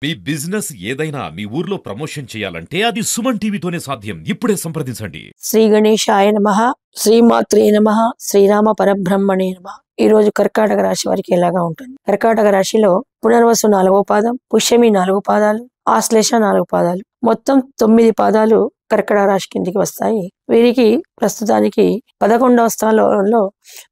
మీ business ఏదైనా మీ ఊర్లో promotion చేయాలంటే అది సుమన్ టీవీతోనే సాధ్యం. ఇప్పుడే సంప్రదించండి. శ్రీ గణేశాయ నమః, శ్రీమాత్రే నమః, శ్రీరామ పరబ్రహ్మణే నమః. ఈ రోజు కర్కాటక రాశి వారికి ఎలాగా ఉంటుంది? కర్కాటక రాశిలో పునర్వసు 4వ పాదం, పుష్యమి 4 పాదాలు, ఆశ్లేష 4 పాదాలు, మొత్తం 9 పాదాలు కర్కాటక రాశి కిందికి వస్తాయి. వీరికి ప్రస్తుతానికి 11వ స్థానంలో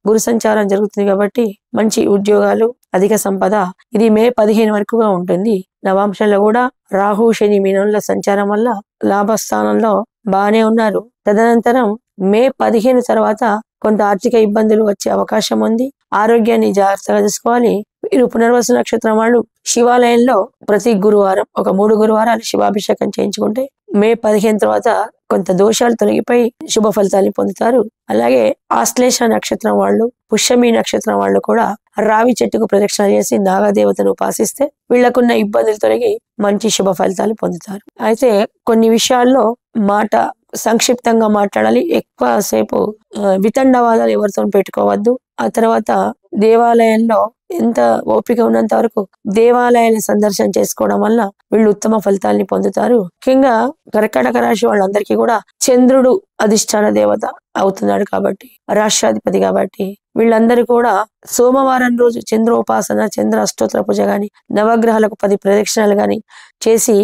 గురు సంచారం జరుగుతుంది కాబట్టి మంచి ఉద్యోగాలు, అధిక సంపద ఇది మే 15 వరకుగా ఉంటుంది. నవాంశంలో కూడా రాహు శని మీనంలో సంచారం వల్ల లాభస్థానంలో బాగానే ఉన్నారు. తదనంతరం మే 15 తర్వాత కొంత ఆర్థిక ఇబ్బందులు వచ్చే అవకాశం ఉంది. ఆరోగ్యాన్ని జాగ్రత్తగా చూసుకోవాలి. వీరు పునర్వసు నక్షత్రం వాళ్ళు శివాలయంలో ప్రతి గురువారం ఒక 3 గురువారాలు శివాభిషేకం చేయించుకుంటే మే 15 తర్వాత కొంత దోషాలు తొలగిపోయి శుభ ఫలితాన్ని పొందుతారు. అలాగే ఆశ్లేష నక్షత్రం వాళ్ళు, పుష్యమి నక్షత్రం వాళ్ళు కూడా రావి చెట్టుకు ప్రదక్షిణ చేసి నాగదేవతను ఉపాసిస్తే వీళ్లకున్న ఇబ్బందులు తొలగి మంచి శుభ ఫలితాలు పొందుతారు. అయితే కొన్ని విషయాల్లో మాట సంక్షిప్తంగా మాట్లాడాలి. ఎక్కువ సేపు వితండవాదాలు ఎవరితో పెట్టుకోవద్దు. ఆ తర్వాత దేవాలయంలో ఎంత ఓపిక ఉన్నంత వరకు దేవాలయాన్ని సందర్శన చేసుకోవడం వల్ల వీళ్ళు ఉత్తమ ఫలితాల్ని పొందుతారు. ముఖ్యంగా కర్కాటక రాశి వాళ్ళందరికీ కూడా చంద్రుడు అధిష్టాన దేవత అవుతున్నాడు కాబట్టి, రాష్ట్రాధిపతి కాబట్టి వీళ్ళందరూ కూడా సోమవారం రోజు చంద్రోపాసన, చంద్ర అష్టోత్తర పూజ గాని, నవగ్రహాలకు 10 ప్రదక్షిణాలు గాని చేసి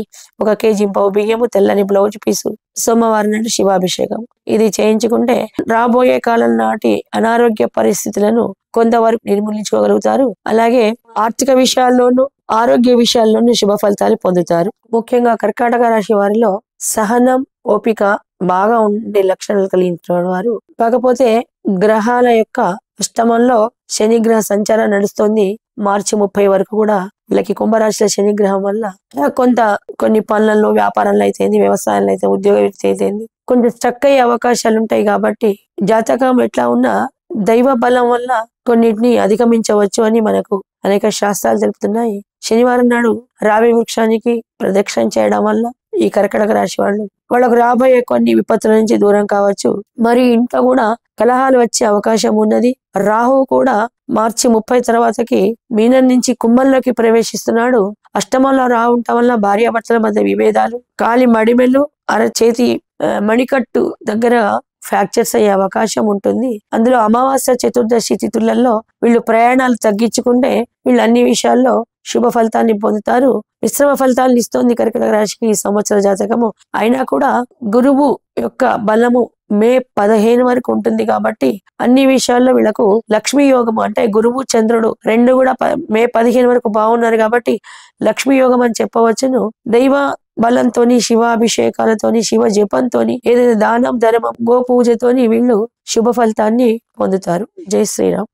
1 కేజీ పావు బియ్యము, తెల్లని బ్లౌజ్ పీసు, సోమవారం నాడు శివాభిషేకం ఇది చేయించుకుంటే రాబోయే కాలం నాటి అనారోగ్య పరిస్థితులను కొంతవరకు నిర్మూలించుకోగలుగుతారు. అలాగే ఆర్థిక విషయాల్లోనూ ఆరోగ్య విషయాల్లోనూ శుభ ఫలితాలు పొందుతారు. ముఖ్యంగా కర్కాటక రాశి వారిలో సహనం, ఓపిక బాగా ఉండే లక్షణాలు కలిగిన వారు. కాకపోతే గ్రహాల యొక్క అష్టమంలో శని గ్రహ సంచారం నడుస్తుంది. మార్చి 30 వరకు కూడా వీళ్ళకి కుంభరాశిలో శని గ్రహం వల్ల కొన్ని పనులలో, వ్యాపారంలో అయితే, వ్యవసాయంలో అయితే, ఉద్యోగ వృత్తి అయితే కొంచెం స్ట్రక్ అయ్యే అవకాశాలు ఉంటాయి. కాబట్టి జాతకం ఎట్లా ఉన్నా దైవ బలం వల్ల కొన్నిటిని అధిగమించవచ్చు అని మనకు అనేక శాస్త్రాలు తెలుపుతున్నాయి. శనివారం నాడు రావి వృక్షానికి ప్రదక్షిణ చేయడం వల్ల ఈ కర్కాటక రాశి వాళ్ళకు రాబోయే కొన్ని విపత్తుల నుంచి దూరం కావచ్చు. మరి ఇంట్లో కూడా కలహాలు వచ్చే అవకాశం ఉన్నది. రాహు కూడా మార్చి 30 తర్వాతకి మీనం నుంచి కుంభంలోకి ప్రవేశిస్తున్నాడు. అష్టమంలో రాహు ఉండటం వల్ల భార్యాభర్తల మధ్య విభేదాలు, కాలి మడిమెలు, చేతి మణికట్టు దగ్గర ఫ్రాక్చర్స్ అయ్యే అవకాశం ఉంటుంది. అందులో అమావాస్య, చతుర్దశి తిథులలో వీళ్ళు ప్రయాణాలు తగ్గించుకుంటే వీళ్ళు అన్ని విషయాల్లో శుభ ఫలితాన్ని పొందుతారు. మిశ్రమ ఫలితాలను ఇస్తోంది కర్కాటక రాశికి ఈ సంవత్సర జాతకము. అయినా కూడా గురువు యొక్క బలము మే 15 వరకు ఉంటుంది కాబట్టి అన్ని విషయాల్లో వీళ్ళకు లక్ష్మీ యోగము అంటే గురువు, చంద్రుడు 2 కూడా మే 15 వరకు బాగున్నారు కాబట్టి లక్ష్మీ యోగం అని చెప్పవచ్చును. దైవ బలంతోని, శివాభిషేకాలతోని, శివ జపంతోని, ఏదైతే దానం, ధర్మం, గోపూజతోని వీళ్ళు శుభ ఫలితాన్ని పొందుతారు. జై శ్రీరామ్.